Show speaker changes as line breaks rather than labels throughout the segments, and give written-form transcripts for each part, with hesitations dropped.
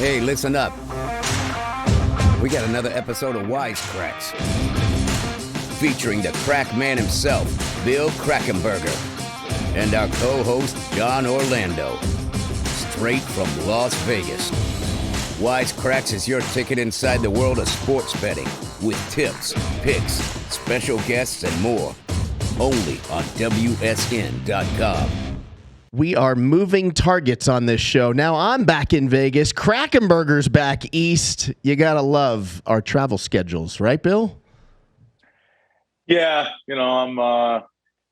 Hey, listen up. We got another episode of Wise Kracks, featuring the Krackman himself, Bill Krackenberger, and our co-host, John Orlando, straight from Las Vegas. Wise Kracks is your ticket inside the world of sports betting, with tips, picks, special guests, and more. Only on WSN.com.
We are moving targets on this show. Now I'm back in Vegas. Krackenberger's back east. You got to love our travel schedules, right, Bill?
Yeah,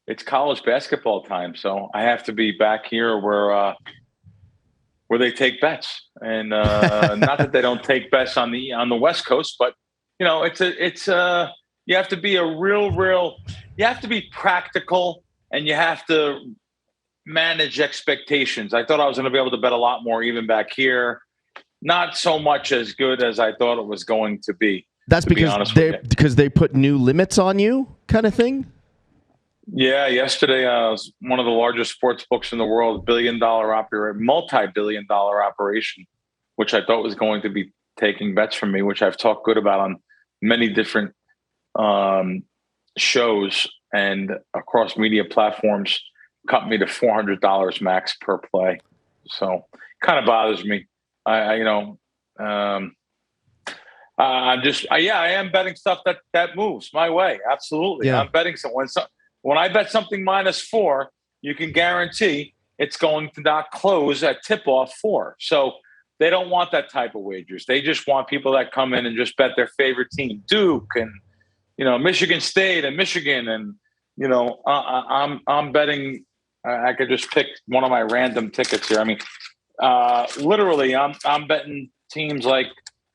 it's college basketball time, so I have to be back here where they take bets. And not that they don't take bets on the West Coast, but you have to be you have to be practical, and you have to manage expectations. I thought I was going to be able to bet a lot more even back here. Not so much as good as I thought it was going to be.
That's because they put new limits on you, kind of thing?
Yeah, yesterday was one of the largest sports books in the world, multi-billion dollar operation, which I thought was going to be taking bets from me, which I've talked good about on many different shows and across media platforms, cut me to $400 max per play. So kind of bothers me. I am betting stuff that moves my way. Absolutely. Yeah. I'm betting when I bet something -4, you can guarantee it's going to not close at tip-off 4. So they don't want that type of wagers. They just want people that come in and just bet their favorite team, Duke and, Michigan State and Michigan. And, I'm betting. I could just pick one of my random tickets here. I mean, literally, I'm betting teams like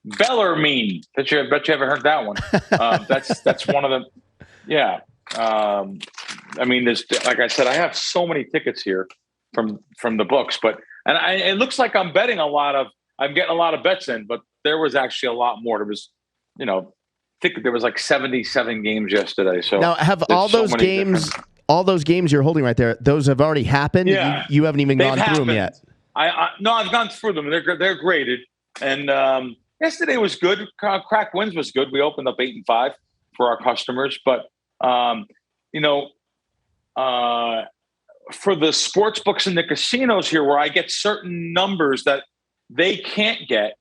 Bellarmine. Bet you haven't heard that one. That's one of them. Yeah. There's, like I said, I have so many tickets here from the books, it looks like I'm getting a lot of bets in, but there was actually a lot more. There was, I think there was like 77 games yesterday. So
now have all those games. All those games you're holding right there, those have already happened?
Yeah.
You haven't even gone through them yet?
No, I've gone through them. They're graded. And yesterday was good. Crack wins was good. We opened up 8-5 for our customers. But, for the sports books and the casinos here where I get certain numbers that they can't get,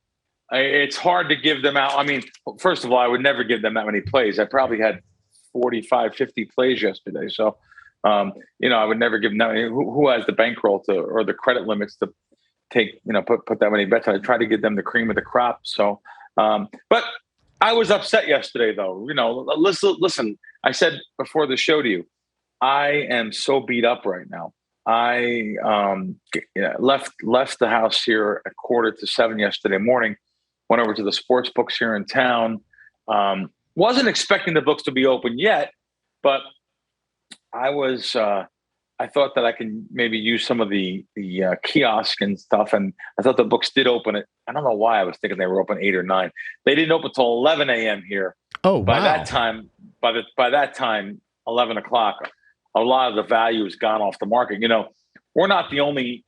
it's hard to give them out. I mean, first of all, I would never give them that many plays. I probably had 45, 50 plays yesterday. So, I would never give them who has the bankroll or the credit limits to take, put that many bets. I try to give them the cream of the crop. So, but I was upset yesterday though. Listen, I said before the show to you, I am so beat up right now. I left the house here at 6:45 yesterday morning, went over to the sports books here in town. Wasn't expecting the books to be open yet, but I thought that I can maybe use some of the kiosk and stuff. And I thought the books did open it. I don't know why I was thinking they were open 8 or 9. They didn't open until 11 a.m. here.
Oh, wow.
By that time, 11 o'clock, a lot of the value has gone off the market. We're not the only,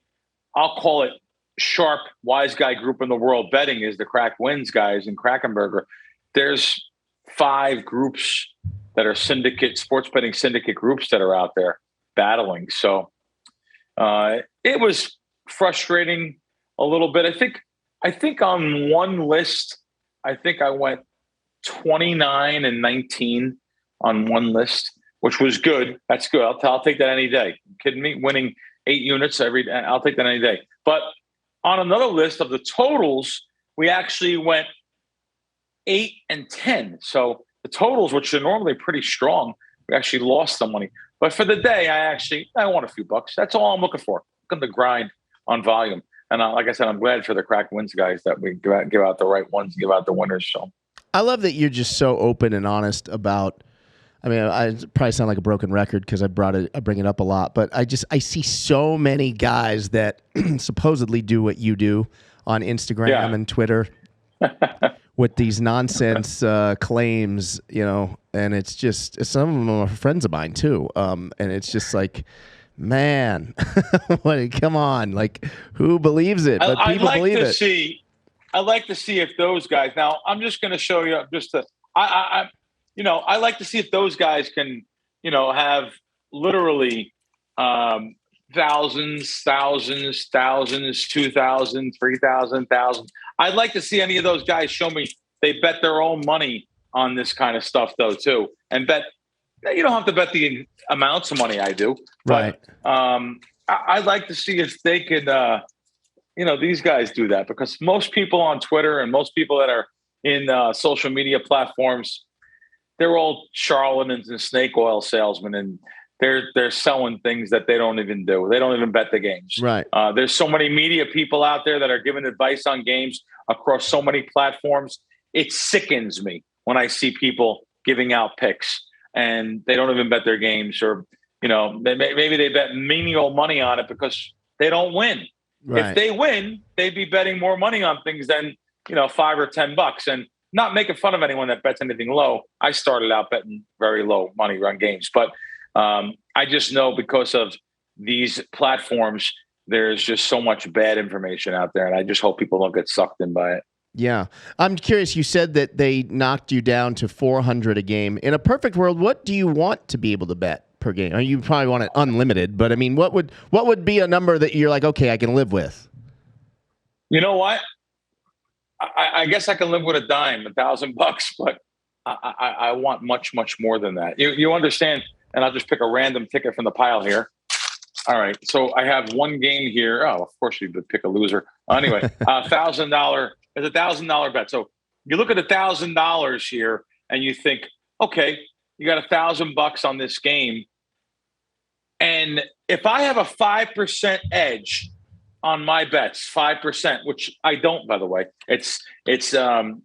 I'll call it sharp, wise guy group in the world betting is the Crack Wins guys and Krackenberger. There's 5 groups that are sports betting syndicate groups that are out there battling. So it was frustrating a little bit. I think on one list, I think I went 29-19 on one list, which was good. That's good. I'll take that any day. You kidding me? Winning 8 units I'll take that any day. But on another list of the totals, we actually went 8-10. So the totals, which are normally pretty strong, we actually lost some money. But for the day, I won a few bucks. That's all I'm looking for. Looking to grind on volume. And like I said, I'm glad for the Crack Wins guys that we give out the right ones, give out the winners. So
I love that you're just so open and honest about. I mean, I probably sound like a broken record because I bring it up a lot, but I see so many guys that supposedly do what you do on Instagram and Twitter with these nonsense claims, and it's just, some of them are friends of mine too. And it's just like, man, come on, like, who believes it? But people believe it.
I like to see if those guys. Now, I'm just going to show you I like to see if those guys can, have literally thousands, 2,000, 3,000. I'd like to see any of those guys show me they bet their own money on this kind of stuff, though, too, and bet. You don't have to bet the amounts of money I do, but I'd like to see if they could, these guys do that, because most people on Twitter and most people that are in social media platforms, they're all charlatans and snake oil salesmen, and they're selling things that they don't even do. They don't even bet the games.
Right.
There's so many media people out there that are giving advice on games across so many platforms. It sickens me when I see people giving out picks and they don't even bet their games, or maybe they bet menial money on it because they don't win. Right. If they win, they'd be betting more money on things than $5 or $10. And not making fun of anyone that bets anything low. I started out betting very low money on games, but I just know because of these platforms, there's just so much bad information out there, and I just hope people don't get sucked in by it.
Yeah. I'm curious, you said that they knocked you down to 400 a game. In a perfect world, what do you want to be able to bet per game? I mean, you probably want it unlimited, but I mean, what would be a number that you're like, okay, I can live with?
You know what? I guess I can live with a dime, $1,000, but I want much, much more than that. You understand? And I'll just pick a random ticket from the pile here. All right. So I have one game here. Oh, of course you would pick a loser. Anyway, $1,000. It's $1,000 bet. So you look at $1,000 here and you think, okay, you got $1,000 on this game. And if I have a 5% edge on my bets, 5%, which I don't, by the way, it's 3%,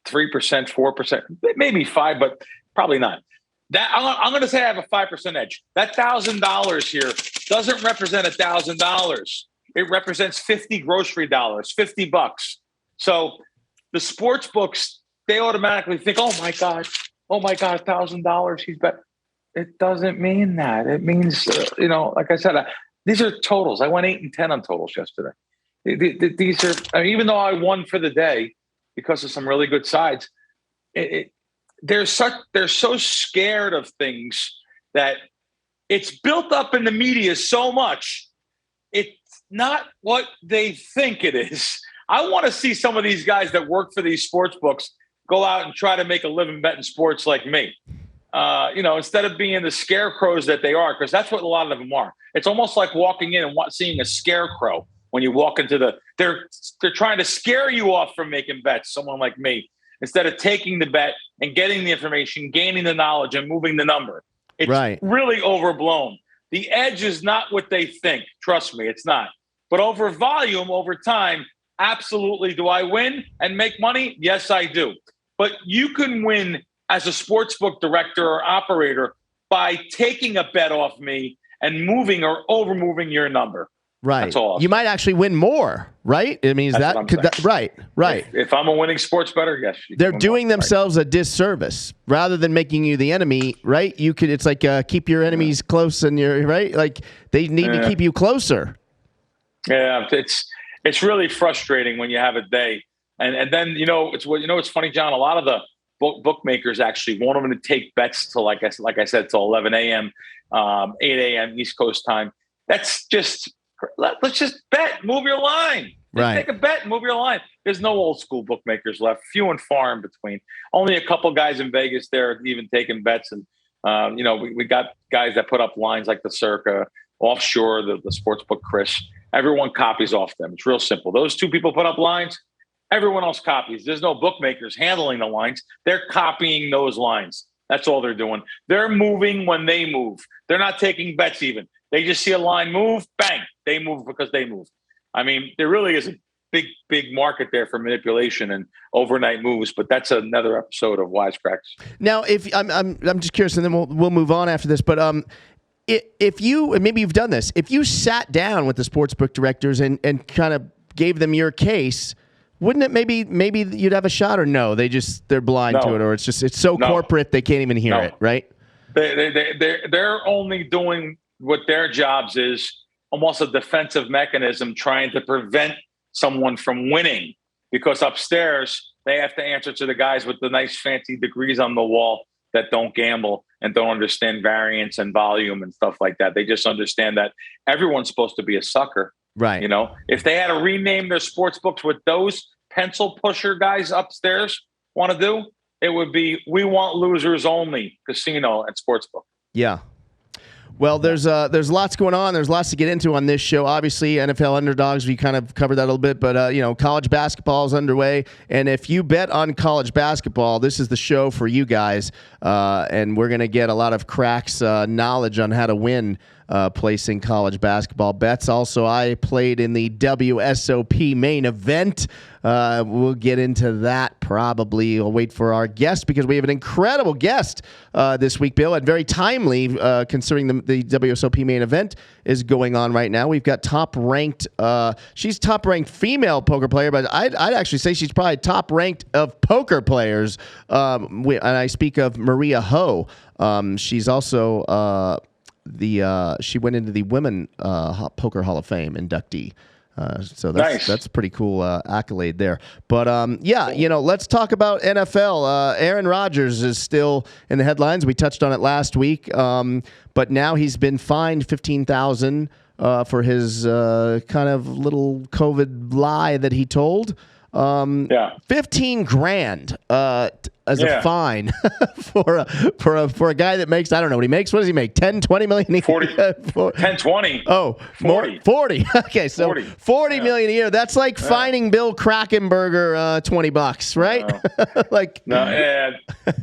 4%, maybe 5%, but probably not. That I'm going to say I have a 5% edge. That $1,000 here doesn't represent $1,000. It represents 50 grocery dollars, $50. So the sports books, they automatically think, oh my God, $1,000 he's bet. It doesn't mean that. It means, like I said, these are totals. I went 8 and 10 on totals yesterday. These are, even though I won for the day because of some really good sides, they're so scared of things that it's built up in the media so much. It's not what they think it is. I want to see some of these guys that work for these sports books go out and try to make a living betting sports like me. Instead of being the scarecrows that they are, because that's what a lot of them are. It's almost like walking in and seeing a scarecrow when you walk into they're trying to scare you off from making bets, someone like me, instead of taking the bet and getting the information, gaining the knowledge, and moving the number. It's really overblown. The edge is not what they think. Trust me, it's not. But over volume, over time, absolutely. Do I win and make money? Yes, I do. But you can win as a sportsbook director or operator by taking a bet off me and moving or over-moving your number.
Right.
That's all.
You might actually win more, right? I mean, right.
If I'm a winning sports bettor, yes.
They're doing themselves a disservice rather than making you the enemy, right? It's like keep your enemies close and you're right. Like they need to keep you closer.
Yeah, it's really frustrating when you have a day, and then it's funny, John. A lot of the bookmakers actually won't even take bets till like I said till 11 a.m., 8 a.m. East Coast time. That's just let's just bet, move your line. Just take a bet, move your line. There's no old school bookmakers left, few and far in between. Only a couple guys in Vegas there even taking bets, and we got guys that put up lines like the Circa, offshore, the sportsbook Chris. Everyone copies off them. It's real simple. Those two people put up lines, everyone else copies. There's no bookmakers handling the lines. They're copying those lines. That's all they're doing. They're moving when they move. They're not taking bets even. They just see a line move, bang, they move because they move. I mean, there really is a big, big market there for manipulation and overnight moves, but that's another episode of Wise Kracks.
Now, if I'm just curious, and then we'll move on after this, but if you, and maybe you've done this, if you sat down with the sportsbook directors and kind of gave them your case, wouldn't it maybe you'd have a shot, or no? They're blind to it, or it's so corporate they can't even hear it, right?
They're only doing what their jobs is, almost a defensive mechanism, trying to prevent someone from winning, because upstairs they have to answer to the guys with the nice fancy degrees on the wall that don't gamble and don't understand variance and volume and stuff like that. They just understand that everyone's supposed to be a sucker.
Right.
You know, if they had to rename their sports books with those pencil pusher guys upstairs want to do, it would be, we want losers only casino and sportsbook.
Yeah. Well, there's lots going on. There's lots to get into on this show. Obviously, NFL underdogs, we kind of covered that a little bit, but college basketball is underway. And if you bet on college basketball, this is the show for you guys. And we're going to get a lot of Kracks knowledge on how to win placing college basketball bets. Also, I played in the WSOP Main Event. We'll get into that probably. We'll wait for our guest because we have an incredible guest this week, Bill, and very timely considering the WSOP Main Event is going on right now. We've got top-ranked, she's top-ranked female poker player, but I'd actually say she's probably top-ranked of poker players. And I speak of Maria Ho. She's also she went into the Women Poker Hall of Fame inductee. So that's a pretty cool accolade there. But let's talk about NFL. Aaron Rodgers is still in the headlines. We touched on it last week, but now he's been fined $15,000 for his kind of little COVID lie that he told. 15 grand as a fine for a guy that makes, I don't know what he makes. What does he make? 10, 20 million?
40, 10, 20.
Oh,
40.
40. Okay. So 40 million a year. That's like fining Bill Krackenberger $20, right?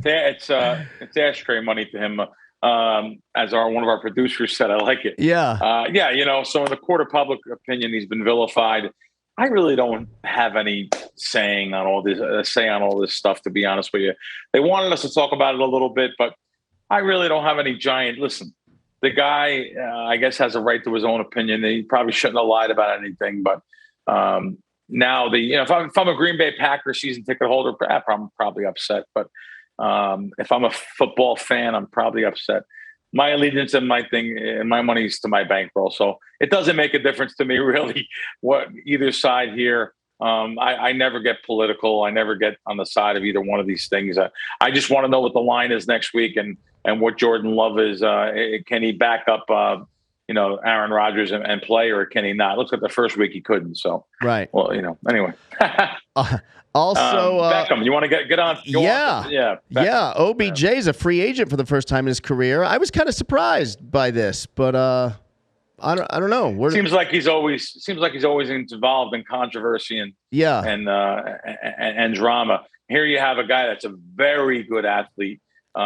It's
ashtray money to him. As one of our producers said, I like it.
Yeah.
So in the court of public opinion, he's been vilified. I really don't have any say on all this stuff, to be honest with you. They wanted us to talk about it a little bit, but I really don't have any giant. Listen, the guy, I guess, has a right to his own opinion. He probably shouldn't have lied about anything, but now if I'm a Green Bay Packers season ticket holder, I'm probably upset. But if I'm a football fan, I'm probably upset. My allegiance and my thing and my money's to my bankroll. So it doesn't make a difference to me really what either side here. I never get political. I never get on the side of either one of these things. I just want to know what the line is next week and what Jordan Love is. Can he back up, Aaron Rodgers and play, or can he not? Looks like the first week he couldn't. So,
right.
Well, anyway.
Also,
Beckham, you want to get on?
Yeah. OBJ is a free agent for the first time in his career. I was kind of surprised by this, but I don't know. Seems like he's always involved in controversy and drama. Here you have a guy that's a very good athlete, he's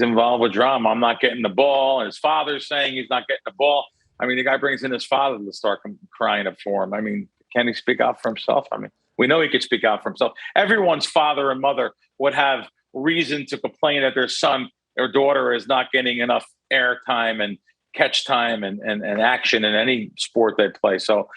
involved with drama. I'm not getting the ball, and his father's saying he's not getting the ball. I mean, the guy brings in his father to start crying up for him. I mean, can he speak out for himself? I mean, we know he could speak out for himself. Everyone's father and mother would have reason to complain that their son or daughter is not getting enough airtime and catch time and action in any sport they play. So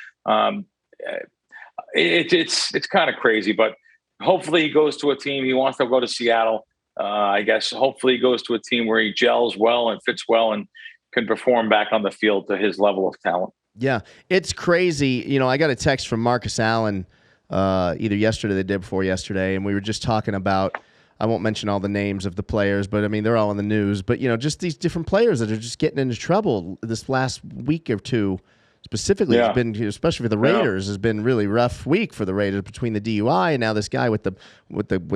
it's kind of crazy, but hopefully he goes to a team. He wants to go to Seattle. I guess hopefully he goes to a team where he gels well and fits well and can perform back on the field to his level of talent. Yeah, it's crazy. I got a text from Marcus Allen either yesterday or the day before yesterday, and we were just talking about, I won't mention all the names of the players, but I mean, they're all in the news. But, just these different players that are just getting into trouble this last week or two. Specifically, it's been, especially for the Raiders, has been really rough week for the Raiders between the DUI and now this guy with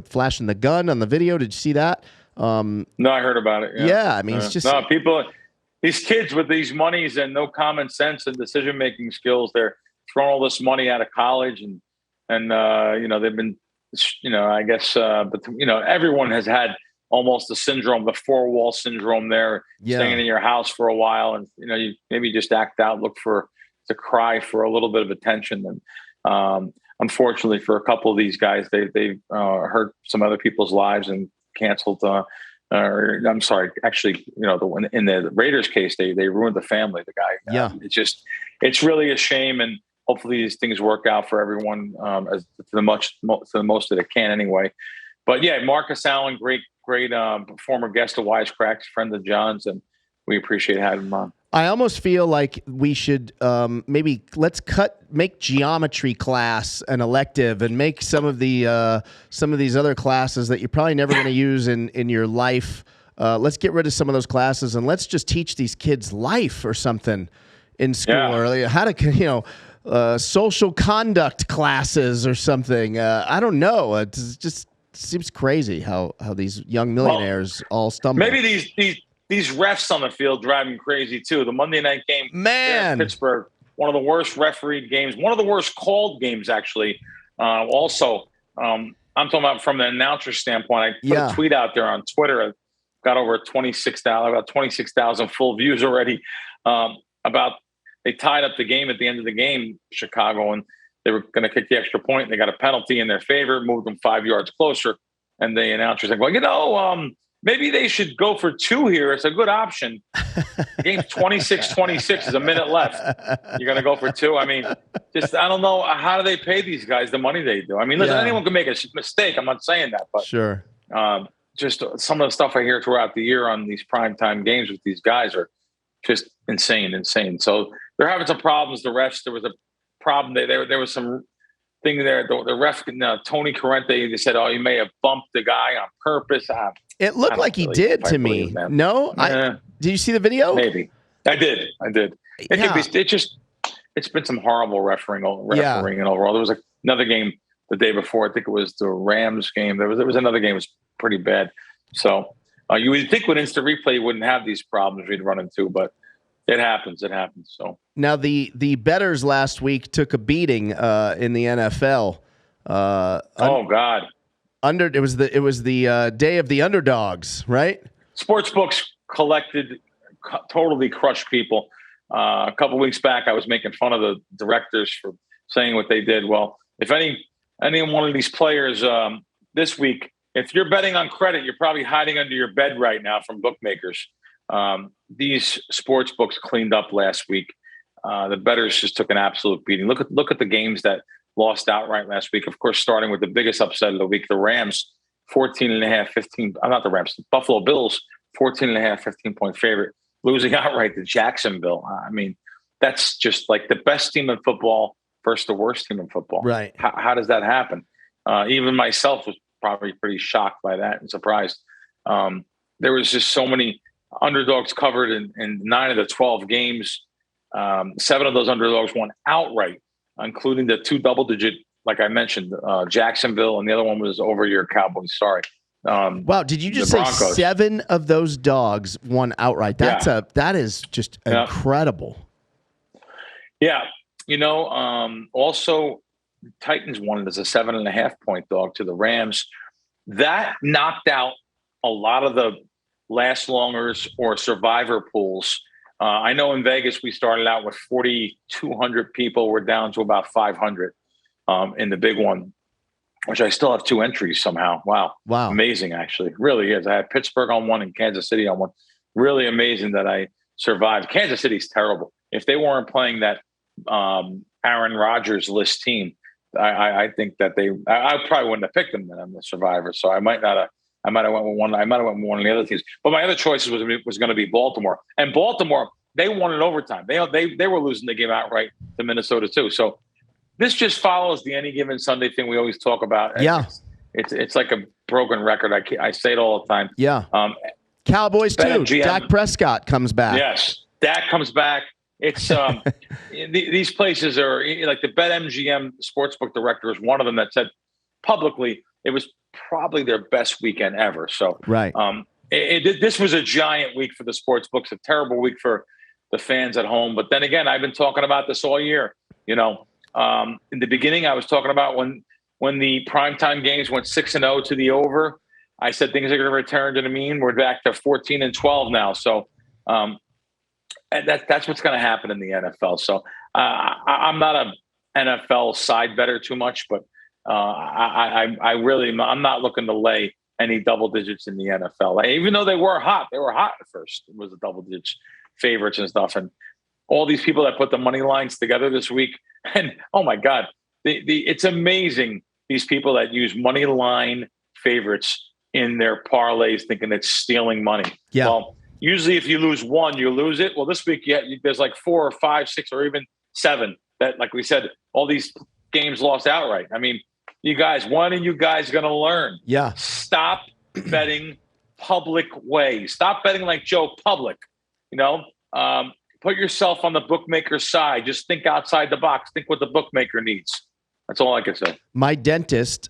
flashing the gun on the video. Did you see that?
No, I heard about it.
Yeah, I mean, it's just
people. These kids with these monies and no common sense and decision-making skills, they're throwing all this money out of college and they've been, I guess, everyone has had almost the syndrome, the four-wall syndrome there, staying in your house for a while. And, you maybe just act out, look to cry for a little bit of attention. And unfortunately for a couple of these guys, they've hurt some other people's lives and canceled I'm sorry, actually, in the Raiders case, they ruined the family, the guy. It's really a shame. And hopefully these things work out for everyone as to the most that it can anyway. But Marcus Allen, great former guest of Wise Kracks, friend of John's, and we appreciate having him on.
I almost feel like we should maybe make geometry class an elective and make some of these other classes that you're probably never going to use in your life. Let's get rid of some of those classes and let's just teach these kids life or something in school, or how to social conduct classes or something. I don't know. It just seems crazy how these young millionaires all stumble.
Maybe these refs on the field drive me crazy too. The Monday night game, in Pittsburgh, one of the worst refereed games, one of the worst called games actually. I'm talking about from the announcer standpoint. I put a tweet out there on Twitter. I got over 26,000 full views already. About they tied up the game at the end of the game, Chicago, and they were going to kick the extra point. And they got a penalty in their favor, moved them 5 yards closer. And the announcer's like, well, maybe they should go for 2 here. It's a good option. The game's 26-26. There's a minute left. You're going to go for 2? I mean, I don't know. How do they pay these guys the money they do? I mean, listen, anyone can make a mistake. I'm not saying that. But
sure.
Just some of the stuff I hear throughout the year on these primetime games with these guys are just insane. So they're having some problems. The refs, there was a problem. There was some thing there. The ref, Tony Corrente, they said, "Oh, you may have bumped the guy on purpose."
It looked like he did to me. No, did you see the video?
Maybe I did. It's been some horrible refereeing overall. There was another game the day before. I think it was the Rams game. There was another game that was pretty bad. So you would think with instant replay you wouldn't have these problems we'd run into, but it happens. So
now the bettors last week took a beating in the NFL.
Oh God!
It was the day of the underdogs, right?
Sportsbooks totally crushed people. A couple weeks back, I was making fun of the directors for saying what they did. Well, if any one of these players this week, if you're betting on credit, you're probably hiding under your bed right now from bookmakers. These sports books cleaned up last week. The bettors just took an absolute beating. Look at the games that lost outright last week. Of course, starting with the biggest upset of the week, the Rams, 14.5, 15. I'm not the Rams. The Buffalo Bills, 14.5, 15-point favorite, losing outright to Jacksonville. I mean, that's just like the best team in football versus the worst team in football. Right? How does that happen? Even myself was probably pretty shocked by that and surprised. There was just so many underdogs covered in 9 of the 12 games. 7 of those underdogs won outright, including the 2 double-digit, like I mentioned, Jacksonville, and the other one was over your Cowboys. Sorry.
Wow, did you just say Broncos. 7 of those dogs won outright? That is just incredible. Yeah.
Also, Titans won as a 7.5-point dog to the Rams. That knocked out a lot of the last longers or survivor pools. I know in Vegas we started out with 4,200 people. We're down to about 500 in the big one, which I still have 2 entries somehow. Wow. Amazing, actually. It really is. I had Pittsburgh on one and Kansas City on one. Really amazing that I survived. Kansas City's terrible. If they weren't playing that Aaron Rodgers list team, I think that I probably wouldn't have picked them then on the survivor. So I might have went with one. I might have went with one of the other teams. But my other choices was going to be Baltimore. And Baltimore, they won in overtime. They were losing the game outright to Minnesota too. So this just follows the any given Sunday thing we always talk about. And it's like a broken record. I say it all the time.
Yeah. Cowboys too. Dak Prescott comes back.
Yes, Dak comes back. It's these places are like the BetMGM sportsbook director is one of them that said publicly it was probably their best weekend ever. So
right.
This was a giant week for the sports books, a terrible week for the fans at home. But then again, I've been talking about this all year. In the beginning, I was talking about when the primetime games went 6-0 to the over. I said things are going to return to the mean. We're back to 14-12 now. So and that's what's going to happen in the NFL. So I'm not an NFL side bettor too much, but I'm not looking to lay any double digits in the NFL. Even though they were hot at first. It was the double digits favorites and stuff. And all these people that put the money lines together this week, and oh my God, it's amazing. These people that use money line favorites in their parlays thinking it's stealing money.
Yeah.
Well, usually if you lose one, you lose it. Well, this week there's like 4 or 5, 6, or even 7 that, like we said, all these games lost outright. I mean, you guys, when are you guys going to learn?
Yeah.
Stop betting public way. Stop betting like Joe Public. Put yourself on the bookmaker's side. Just think outside the box. Think what the bookmaker needs. That's all I can say.
My dentist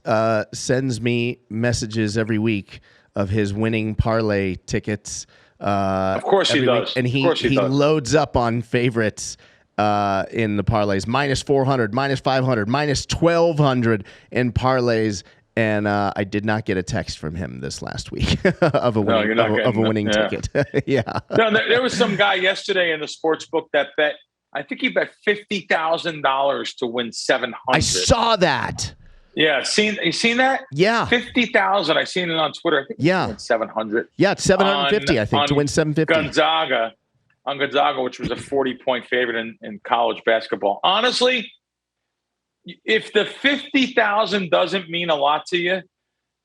sends me messages every week of his winning parlay tickets.
Of course he does.
And he loads up on favorites in the parlays. Minus 400, minus 500, minus 1,200 in parlays. And I did not get a text from him this last week of a winning ticket. Yeah.
No, there was some guy yesterday in the sports book that bet. I think he bet $50,000 to win 700.
I saw that.
Yeah, you seen that?
Yeah,
50,000. I seen it on Twitter. I think he won 700.
Yeah, it's 750. I think to win 750.
Gonzaga, which was a 40-point favorite in college basketball. Honestly, if the 50,000 doesn't mean a lot to you,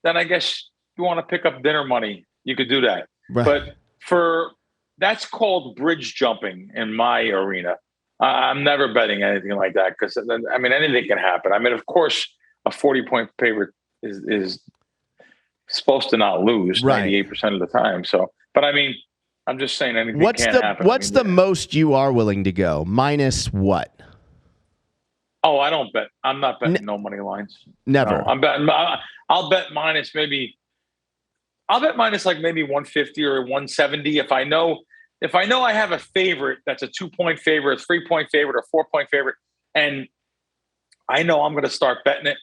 then I guess you want to pick up dinner money. You could do that. Right. But that's called bridge jumping in my arena. I'm never betting anything like that because anything can happen. I mean, of course, a 40-point favorite is supposed to not lose 98% of the time. So, but I mean, I'm just saying anything can happen.
What's the most you are willing to go? Minus what?
Oh, I don't bet. I'm not betting no money lines.
Never.
No, I'm betting. I'll bet minus maybe. I'll bet minus like maybe 150 or 170 if I know I have a favorite that's a 2-point favorite, a 3-point favorite, or 4-point favorite, and I know I'm going to start betting it.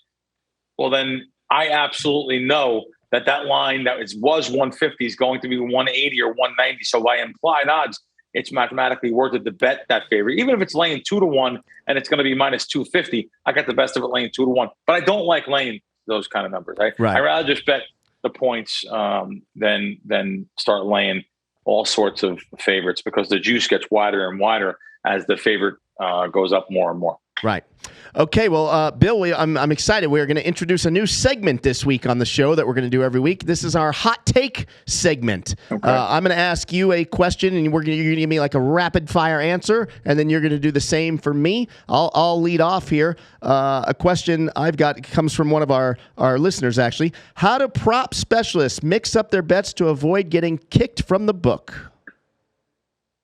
Well, then I absolutely know that line that was 150 is going to be 180 or 190. So by implied odds, it's mathematically worth it to bet that favorite. Even if it's laying 2-1 and it's going to be minus 250, I got the best of it laying 2-1. But I don't like laying those kind of numbers. Right? I'd rather just bet the points than start laying all sorts of favorites because the juice gets wider and wider as the favorite goes up more and more.
Right. Okay. Well, Bill, I'm excited. We're going to introduce a new segment this week on the show that we're going to do every week. This is our hot take segment. Okay. I'm going to ask you a question, and you're going to give me like a rapid fire answer, and then you're going to do the same for me. I'll lead off here. A question I've got comes from one of our listeners, actually. How do prop specialists mix up their bets to avoid getting kicked from the book?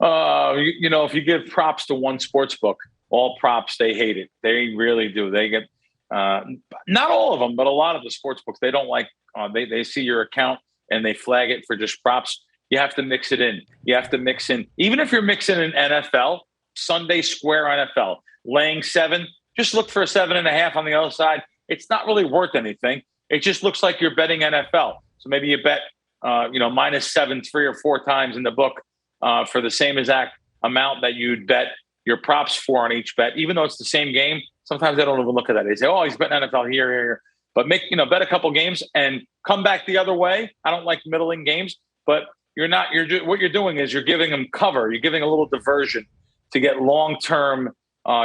If you give props to one sports book, all props, they hate it. They really do. They get not all of them, but a lot of the sports books, they don't like. They see your account and they flag it for just props. You have to mix it in. You have to mix in, even if you're mixing in NFL, Sunday Square NFL, laying 7. Just look for a 7.5 on the other side. It's not really worth anything. It just looks like you're betting NFL. So maybe you bet, minus 7 3 or 4 times in the book for the same exact amount that you'd bet your props for on each bet, even though it's the same game. Sometimes they don't even look at that. They say, "Oh, he's betting NFL here." But bet a couple games and come back the other way. I don't like middling games, but what you're doing is you're giving them cover. You're giving a little diversion to get long-term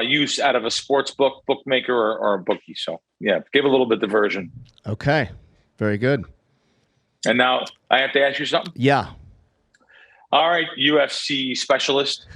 use out of a sports book, bookmaker, or a bookie. So yeah, give a little bit of diversion.
Okay, very good.
And now I have to ask you something.
Yeah.
All right, UFC specialist.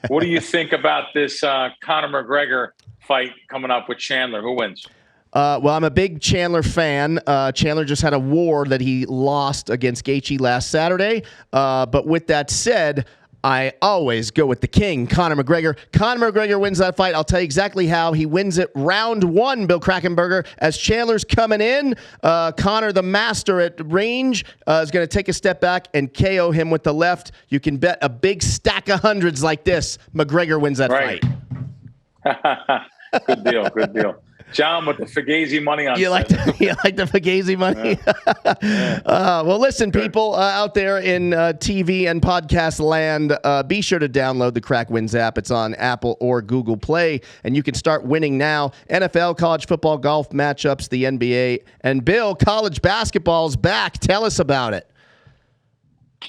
What do you think about this Conor McGregor fight coming up with Chandler? Who wins?
Well, I'm a big Chandler fan. Chandler just had a war that he lost against Gaethje last Saturday. But with that said, I always go with the king, Conor McGregor. Conor McGregor wins that fight. I'll tell you exactly how. He wins it round 1, Bill Krackenberger. As Chandler's coming in, Conor, the master at range, is going to take a step back and KO him with the left. You can bet a big stack of hundreds like this. McGregor wins that fight.
Good deal. John with the Fugazi money on.
You like the Fugazi money?
Yeah.
Well, listen, people out there in TV and podcast land, be sure to download the Crack Wins app. It's on Apple or Google Play, and you can start winning now. NFL, college football, golf matchups, the NBA, and Bill, college basketball's back. Tell us about it.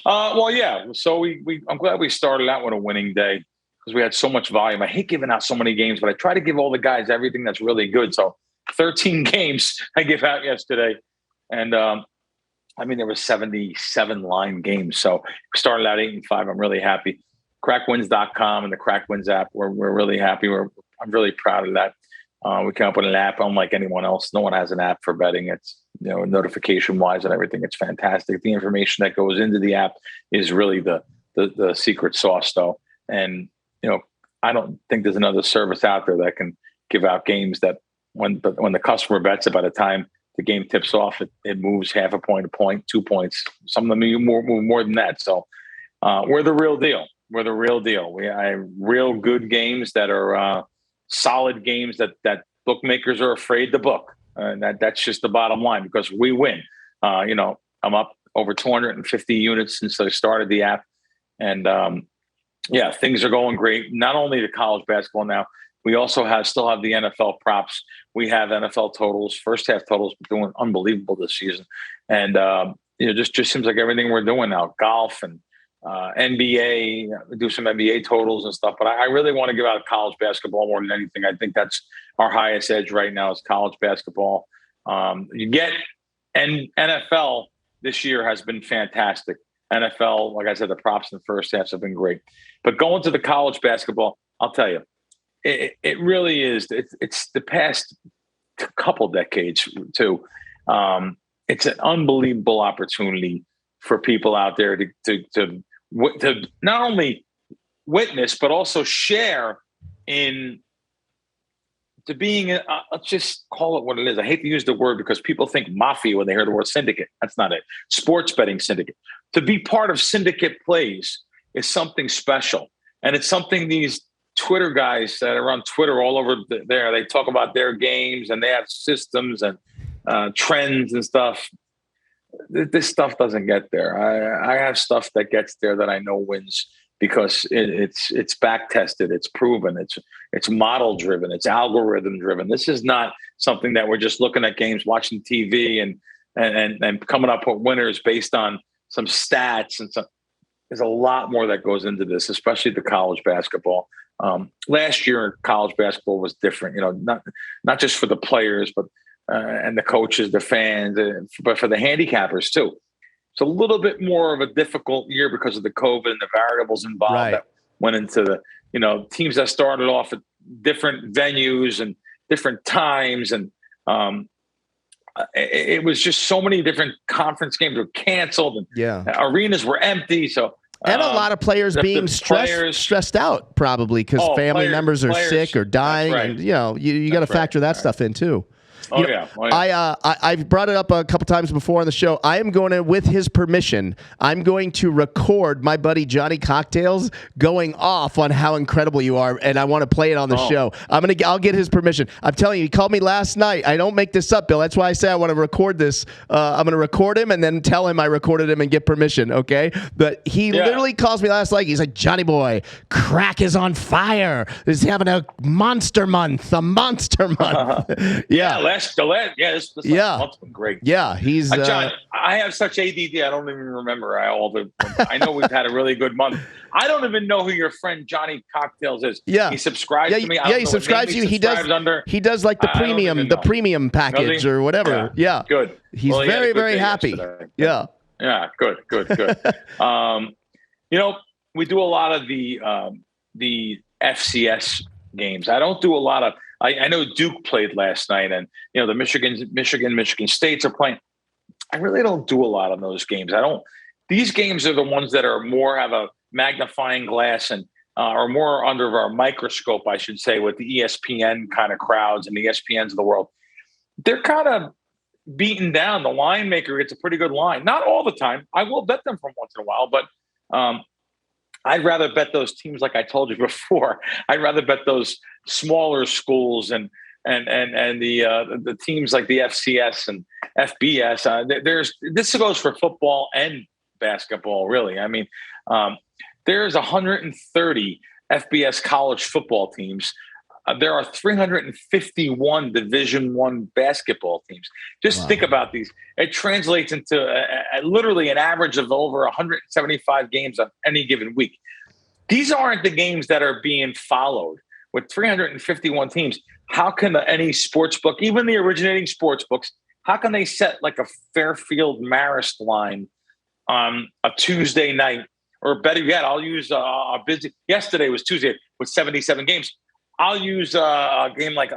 Well, yeah. So I'm glad we started out with a winning day, because we had so much volume. I hate giving out so many games, but I try to give all the guys everything that's really good. So 13 games I give out yesterday. And I mean, there were 77 line games. So we started out 8-5. I'm really happy. Crackwins.com and the Crackwins app. We're really happy. I'm really proud of that. We came up with an app unlike anyone else. No one has an app for betting. It's, notification wise and everything. It's fantastic. The information that goes into the app is really the secret sauce though. And, I don't think there's another service out there that can give out games that when the customer bets it, by the time the game tips off, it moves half a point, 2 points. Some of them move more than that. So we're the real deal. We're the real deal. We have real good games that are solid games that bookmakers are afraid to book. And that's just the bottom line because we win. I'm up over 250 units since I started the app. And things are going great. Not only the college basketball now, we also still have the NFL props. We have NFL totals, first half totals, doing unbelievable this season. And, just seems like everything we're doing now, golf and NBA, we do some NBA totals and stuff. But I really want to give out college basketball more than anything. I think that's our highest edge right now is college basketball. You get NFL this year has been fantastic. NFL, like I said, the props in the first half have been great. But going to the college basketball, I'll tell you, it really is. It's the past couple decades too. It's an unbelievable opportunity for people out there to not only witness but also share in to being. Let's just call it what it is. I hate to use the word because people think mafia when they hear the word syndicate. That's not it. Sports betting syndicate. To be part of syndicate plays is something special, and it's something these Twitter guys that are on Twitter all over there, they talk about their games and they have systems and trends and stuff. This stuff doesn't get there. I have stuff that gets there that I know wins because it's back tested, it's proven, it's model driven, it's algorithm driven. This is not something that we're just looking at games, watching TV and coming up with winners based on some stats and some. There's a lot more that goes into this, especially the college basketball. Last year, college basketball was different. Not just for the players, but and the coaches, the fans, but for the handicappers too. It's a little bit more of a difficult year because of the COVID and the variables involved that went into the teams that started off at different venues and different times, and it was just so many different conference games were canceled and arenas were empty. So.
And a lot of players being stressed out probably because family members are sick or dying. Right. And, you got to factor that stuff in too. I've brought it up a couple times before on the show. I am going to, with his permission, I'm going to record my buddy Johnny Cocktails going off on how incredible you are, and I want to play it on the show. I'll get his permission. I'm telling you, he called me last night. I don't make this up, Bill. That's why I say I want to record this. I'm going to record him and then tell him I recorded him and get permission, okay? But he literally calls me last night. He's like, Johnny boy, Crack is on fire. He's having a monster month. This month's been great. Yeah, he's
John, I have such ADD. I don't even remember I know we've had a really good month. I don't even know who your friend Johnny Cocktails is. Yeah, he subscribes to me.
He subscribes to you. He does like the premium package or whatever. Yeah,
good.
He's very very happy.
Yesterday. Yeah, good. We do a lot of the FCS games. I don't do a lot of. I know Duke played last night, and the Michigan States are playing. I really don't do a lot of those games. These games are the ones that are more have a magnifying glass and are more under our microscope, I should say, with the ESPN kind of crowds and the ESPNs of the world. They're kind of beaten down. The line maker gets a pretty good line. Not all the time. I will bet them from once in a while, but I'd rather bet those teams like I told you before. I'd rather bet those smaller schools and the teams like the FCS and FBS. This goes for football and basketball, really. I mean, there's 130 FBS college football teams. There are 351 Division I basketball teams. Just think about these. It translates into literally an average of over 175 games on any given week. These aren't the games that are being followed. With 351 teams, how can any sports book, even the originating sports books, How can they set like a Fairfield Marist line on a Tuesday night? Or better yet, I'll use a busy. Yesterday was Tuesday with 77 games. I'll use a game like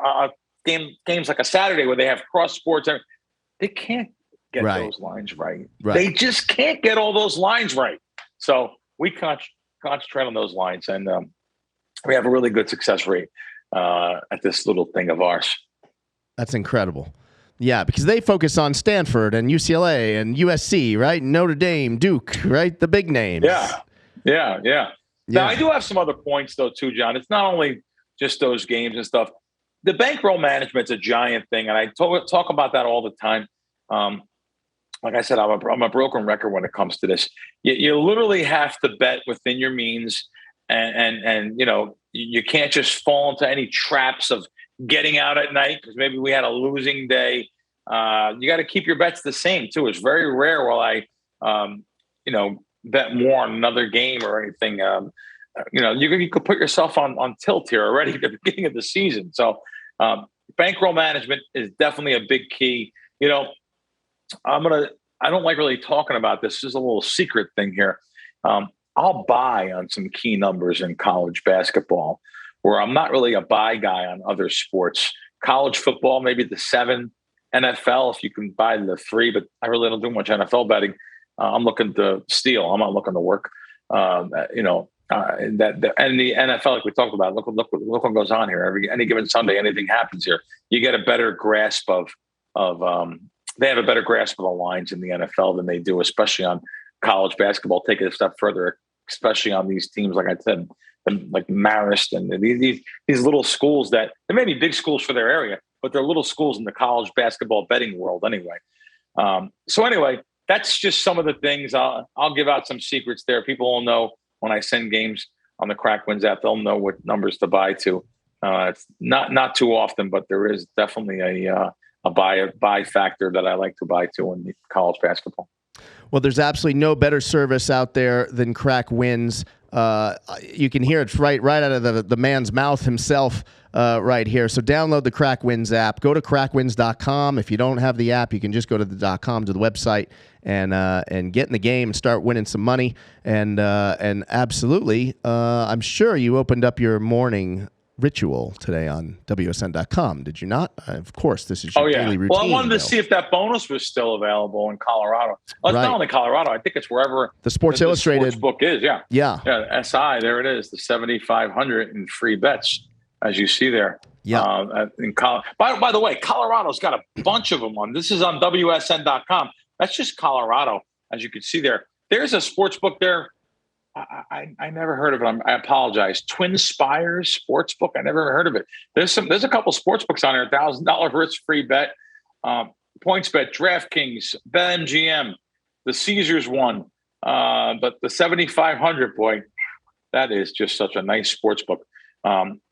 games like a Saturday where they have cross sports. They can't get those lines right. They just can't get all those lines right. So we concentrate on those lines, and we have a really good success rate at this little thing of ours. That's
incredible. Yeah, because they focus on Stanford and UCLA and USC, right? Notre Dame, Duke, right? The big names.
Yeah. Now, I do have some other points, though, too, John. It's not only just those games and stuff. The bankroll management's a giant thing, and I talk about that all the time. Like I said, I'm a broken record when it comes to this. You literally have to bet within your means, and you can't just fall into any traps of getting out at night because maybe we had a losing day. You got to keep your bets the same too. It's very rare while I, bet more on another game or anything. You could put yourself on tilt here already at the beginning of the season. So bankroll management is definitely a big key. I don't like really talking about this. This is a little secret thing here. I'll buy on some key numbers in college basketball where I'm not really a buy guy on other sports. College football, maybe the 7. NFL, if you can buy the 3, but I really don't do much NFL betting. I'm looking to steal. I'm not looking to work. And the NFL, like we talked about, look what goes on here. Any given Sunday, anything happens here. You get a better grasp of they have a better grasp of the lines in the NFL than they do, especially on college basketball. Take it a step further, especially on these teams, like I said, like Marist and these little schools that they may be big schools for their area, but they're little schools in the college basketball betting world anyway. So anyway, that's just some of the things. I'll give out some secrets there. People will know when I send games on the Krackman's app. They'll know what numbers to buy to. It's not too often, but there is definitely a buy factor that I like to buy to in college basketball.
Well, there's absolutely no better service out there than Crack Wins. You can hear it right out of the man's mouth himself right here. So download the Crack Wins app. Go to crackwins.com. If you don't have the app, you can just go to the .com to the website and get in the game and start winning some money. And absolutely, I'm sure you opened up your morning ritual today on WSN.com, did you not? Of course, this is your daily routine.
Well, I wanted to see if that bonus was still available in Colorado. Well, it's not only Colorado. I think it's wherever
the Sports Illustrated
sports book is. Yeah. SI, there it is, the 7,500 in free bets, as you see there.
Yeah.
By the way, Colorado's got a bunch of them on. This is on WSN.com. That's just Colorado, as you can see there. There's a sports book there. I never heard of it. I apologize. Twin Spires Sportsbook. I never heard of it. There's a couple sports books on there. $1,000 risk-free bet, PointsBet, DraftKings, BetMGM, the Caesars one, but the 7,500, boy, that is just such a nice sports book.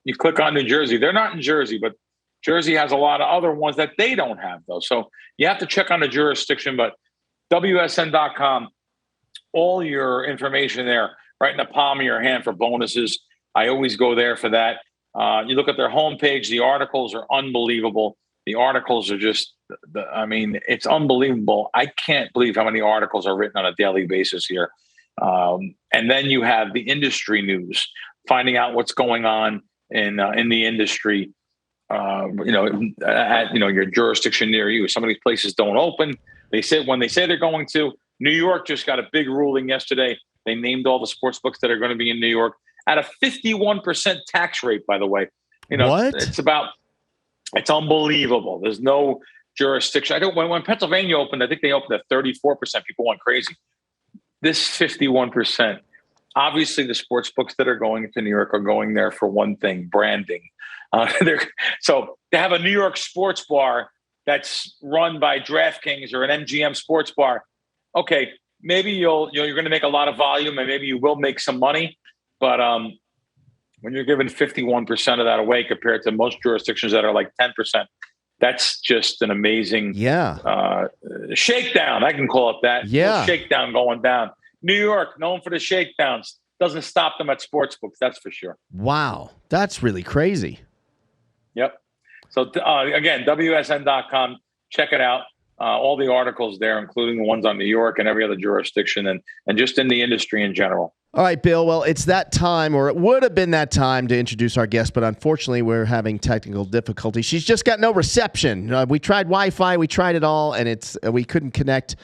You click on New Jersey. They're not in Jersey, but Jersey has a lot of other ones that they don't have though. So you have to check on the jurisdiction. But WSN.com. All your information there, right in the palm of your hand for bonuses. I always go there for that. You look at their homepage, the articles are unbelievable. The articles are just, it's unbelievable. I can't believe how many articles are written on a daily basis here. And then you have the industry news, finding out what's going on in the industry, your jurisdiction near you. Some of these places don't open. When they say they're going to. New York just got a big ruling yesterday. They named all the sports books that are going to be in New York at a 51% tax rate, by the way.
What?
It's unbelievable. There's no jurisdiction. When Pennsylvania opened, I think they opened at 34%. People went crazy. This 51%. Obviously, the sports books that are going to New York are going there for one thing, branding. So to have a New York sports bar that's run by DraftKings or an MGM sports bar, okay, maybe you're going to make a lot of volume and maybe you will make some money. But when you're giving 51% of that away compared to most jurisdictions that are like 10%, that's just an amazing shakedown. I can call it that.
Yeah.
Shakedown going down. New York, known for the shakedowns. Doesn't stop them at sports books, that's for sure.
Wow. That's really crazy.
Yep. So again, WSN.com, check it out. all the articles there, including the ones on New York and every other jurisdiction, and just in the industry in general.
All right, Bill. Well, it's that time, or it would have been that time to introduce our guest, but unfortunately we're having technical difficulties. She's just got no reception. We tried Wi-Fi, we tried it all, and we couldn't connect.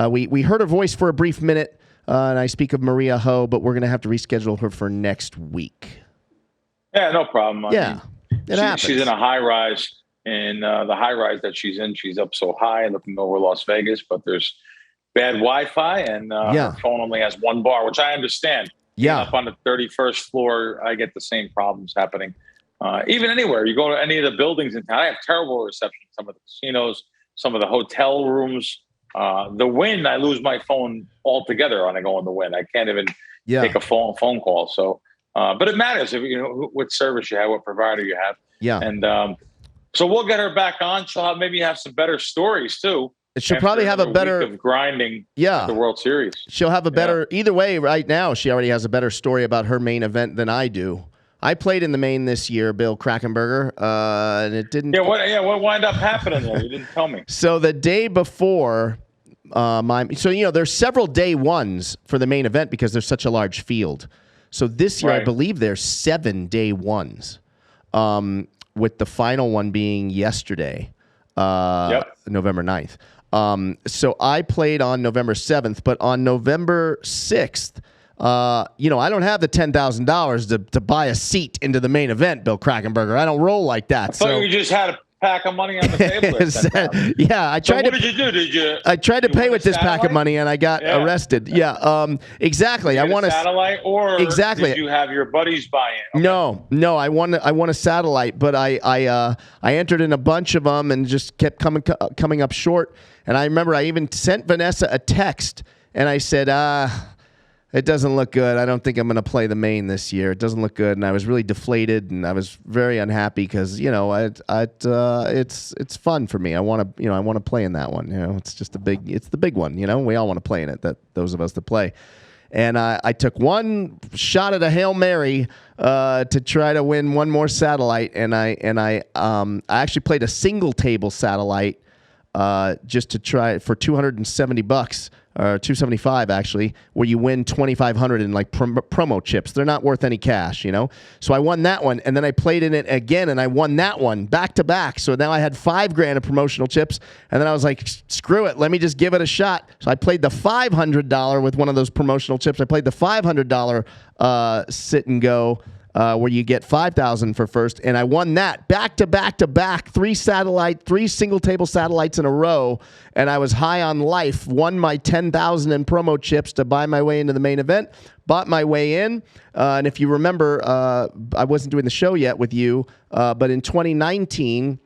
We heard her voice for a brief minute, and I speak of Maria Ho, but we're going to have to reschedule her for next week.
Yeah, no problem.
I mean,
she's in a high rise, and the high rise that she's in, she's up so high and looking over Las Vegas, but there's bad Wi-Fi, and her phone only has one bar, which I understand.
Yeah.
Up on the 31st floor, I get the same problems happening. Even anywhere. You go to any of the buildings in town, I have terrible reception. Some of the casinos, some of the hotel rooms. The Wynn, I lose my phone altogether when I go on the Wynn. I can't even take a phone call. So, but it matters if you know what service you have, what provider you have.
Yeah.
And so we'll get her back on. She'll maybe have some better stories too.
She'll probably have a better
week of grinding. The World Series.
She'll have a better either way. Right now, she already has a better story about her main event than I do. I played in the main this year, Bill Krackenberger, and it didn't.
What wound up happening there? You didn't tell me.
So the day before, there's several day ones for the main event because there's such a large field. So this year, I believe there's 7 day ones, with the final one being yesterday, November 9th. So I played on November 7th, but on November 6th, I don't have the $10,000 to buy a seat into the main event, Bill Krackenberger. I don't roll like that.
I thought you just had a pack of money on the table.
Yeah, I tried.
So what did you do?
I tried to pay with this pack of money, and I got arrested. Yeah, exactly. I want a
satellite, or did you have your buddies buy in? Okay.
No. I won a satellite, but I entered in a bunch of them and just kept coming up short. And I remember I even sent Vanessa a text, and I said, it doesn't look good. I don't think I'm going to play the main this year. It doesn't look good, and I was really deflated, and I was very unhappy because it's fun for me. I want to play in that one. It's the big one. We all want to play in it. Those of us that play, and I took one shot at a Hail Mary to try to win one more satellite, and I actually played a single table satellite just to try for $270. Or $275 actually, where you win $2,500 in like promo chips. They're not worth any cash, So I won that one, and then I played in it again, and I won that one back to back. So now I had $5,000 of promotional chips, and then I was like, screw it, let me just give it a shot. So I played the $500 with one of those promotional chips. I played the $500 sit and go. Where you get $5,000 for first, and I won that back to back, 3 single table satellites in a row, and I was high on life. Won my $10,000 in promo chips to buy my way into the main event. Bought my way in, and if you remember, I wasn't doing the show yet with you, but in 2019,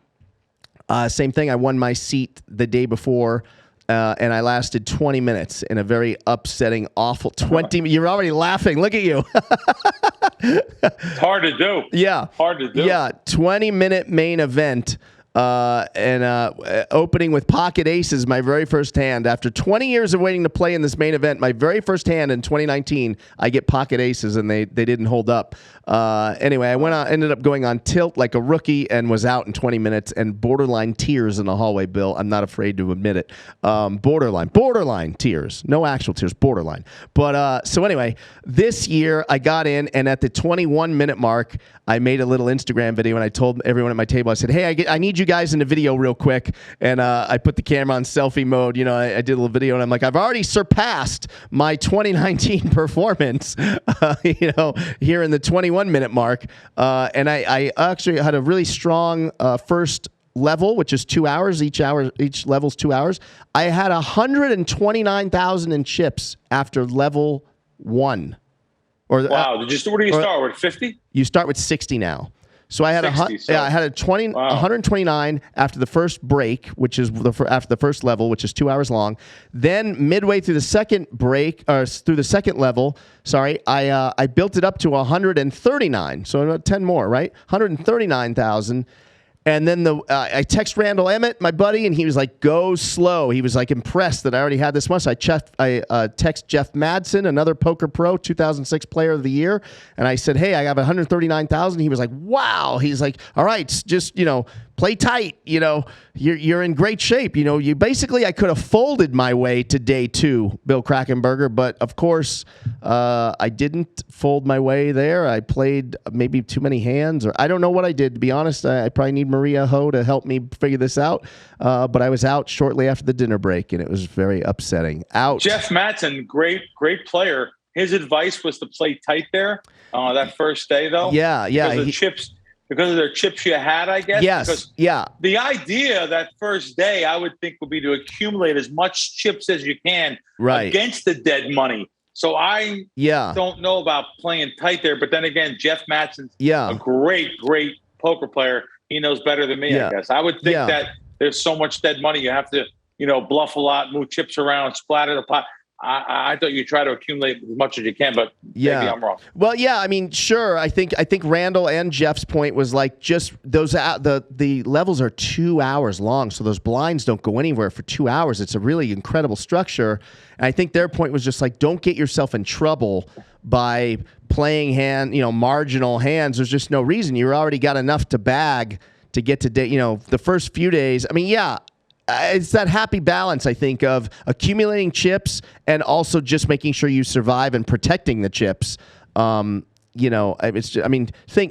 same thing. I won my seat the day before. And I lasted 20 minutes in a very upsetting, awful 20. You're already laughing. Look at you.
It's hard to do.
Yeah.
Hard to do.
Yeah. 20-minute main event. Opening with pocket aces, my very first hand. After 20 years of waiting to play in this main event, my very first hand in 2019, I get pocket aces, and they didn't hold up. Anyway, ended up going on tilt like a rookie and was out in 20 minutes and borderline tears in the hallway, Bill. I'm not afraid to admit it. Borderline tears. No actual tears, borderline. But so anyway, this year I got in, and at the 21-minute mark, I made a little Instagram video, and I told everyone at my table, I said, hey, I need you guys in the video real quick. And I put the camera on selfie mode. I did a little video, and I'm like, I've already surpassed my 2019 performance, here in the 21-minute mark. And I actually had a really strong first level, which is 2 hours. Each level's 2 hours. I had 129,000 in chips after level 1.
Wow! What do you start with? 50?
You start with 60 now. So I had 129 after the first break, which is after the first level, which is 2 hours long. Then midway through the second break, or through the second level, I built it up to 139. So about 10 more, right? 139,000. And then I text Randall Emmett, my buddy, and he was like, go slow. He was like impressed that I already had this much. I text Jeff Madsen, another poker pro, 2006 player of the year. And I said, hey, I have 139,000. He was like, wow. He's like, all right, just, play tight. You're in great shape. You basically, I could have folded my way to day 2, Bill Krackenberger, but of course, I didn't fold my way there. I played maybe too many hands, or I don't know what I did. To be honest, I probably need Maria Ho to help me figure this out. But I was out shortly after the dinner break, and it was very upsetting. Out.
Jeff Mattson, great player. His advice was to play tight there that first day, though.
Yeah.
Because of their chips you had, I guess.
Yes.
Because
yeah.
The idea that first day, I would think, would be to accumulate as much chips as you can against the dead money. So I don't know about playing tight there. But then again, Jeff Mattson's a great poker player. He knows better than me, I guess. I would think that there's so much dead money. You have to, bluff a lot, move chips around, splatter the pot. I thought you try to accumulate as much as you can, but maybe I'm wrong.
Well, yeah, I mean, sure. I think Randall and Jeff's point was like just those the levels are 2 hours long, so those blinds don't go anywhere for 2 hours. It's a really incredible structure, and I think their point was just like, don't get yourself in trouble by playing marginal hands. There's just no reason. You already got enough to bag to get to day. The first few days. I mean, it's that happy balance, I think, of accumulating chips and also just making sure you survive and protecting the chips. Think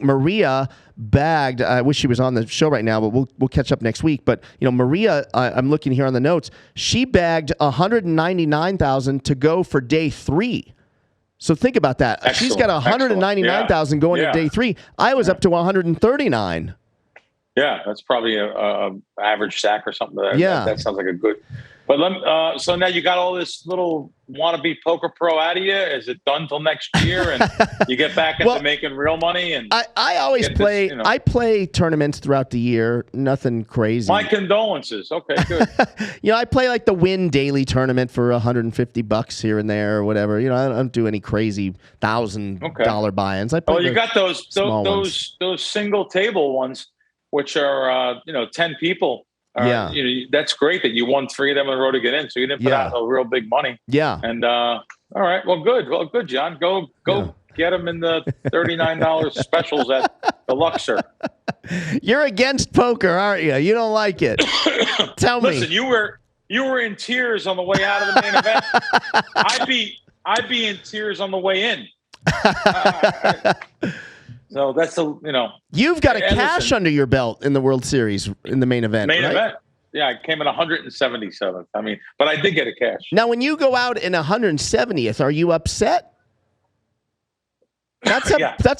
Maria bagged. I wish she was on the show right now, but we'll catch up next week. But Maria, I'm looking here on the notes. She bagged $199,000 to go for day 3. So think about that. Excellent. She's got $199,000 going to day 3. I was up to $139,000.
Yeah, that's probably a average stack or something. That sounds like a good. But so now you got all this little wannabe poker pro out of you. Is it done till next year, and you get back into making real money? And
I always play. I play tournaments throughout the year. Nothing crazy.
My condolences. Okay, good.
I play like the Win Daily tournament for $150 here and there or whatever. I don't do any crazy $1,000 buy-ins. I play.
You got those single table ones, which are 10 people. That's great that you won 3 of them in a row to get in, so you didn't put out no real big money.
Yeah.
And all right, well, good, John. Go get them in the $39 specials at the Luxor.
You're against poker, aren't you? You don't like it. Tell me.
Listen, you were in tears on the way out of the main event. I'd be in tears on the way in. So that's
You've got a cash under your belt in the World Series in the main event.
Main event. Yeah, I came in 177th. I mean, but I did get a cash.
Now, when you go out in 170th, are you upset? That's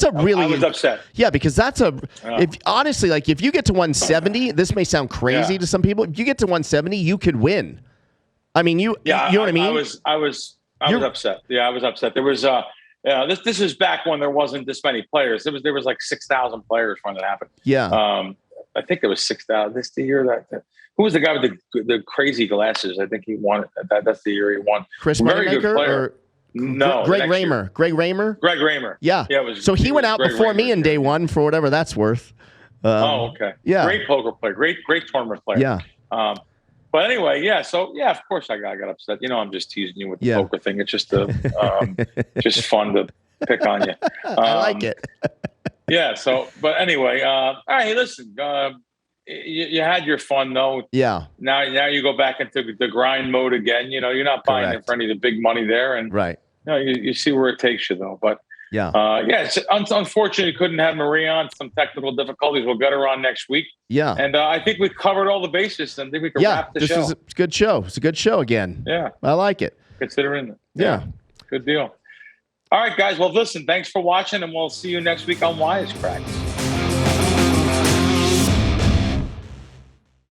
a really.
I was upset.
Yeah, because if you get to 170, this may sound crazy to some people. If you get to 170, you could win. I mean, you know what I mean?
I was upset. Yeah, I was upset. There was this is back when there wasn't this many players. There was like 6,000 players when it happened.
Yeah.
I think there was 6,000 this the year that. Who was the guy with the crazy glasses? I think he won. That's the year he won.
Chris Moneymaker or
no?
Greg Raymer. Greg Raymer.
Greg Raymer.
Yeah. So he went out before me in day 1 for whatever that's worth.
Okay.
Yeah.
Great poker player. Great tournament player.
Yeah.
But anyway, So of course I got upset. I'm just teasing you with the poker thing. It's just just fun to pick on you.
I like it.
So, but anyway, all right. Listen, you had your fun though.
Yeah. Now
you go back into the grind mode again. You're not buying it for any of the big money there, and
right.
You see where it takes you though. But it's unfortunate you couldn't have Marie on. Some technical difficulties. We'll get her on next week. Yeah. And I think we've covered all the bases. And I think we can wrap the show.
This is a good show. It's a good show again.
Yeah.
I like it.
Considering it.
Yeah.
Good deal. All right, guys. Well, listen, thanks for watching, and we'll see you next week on Wise Kracks.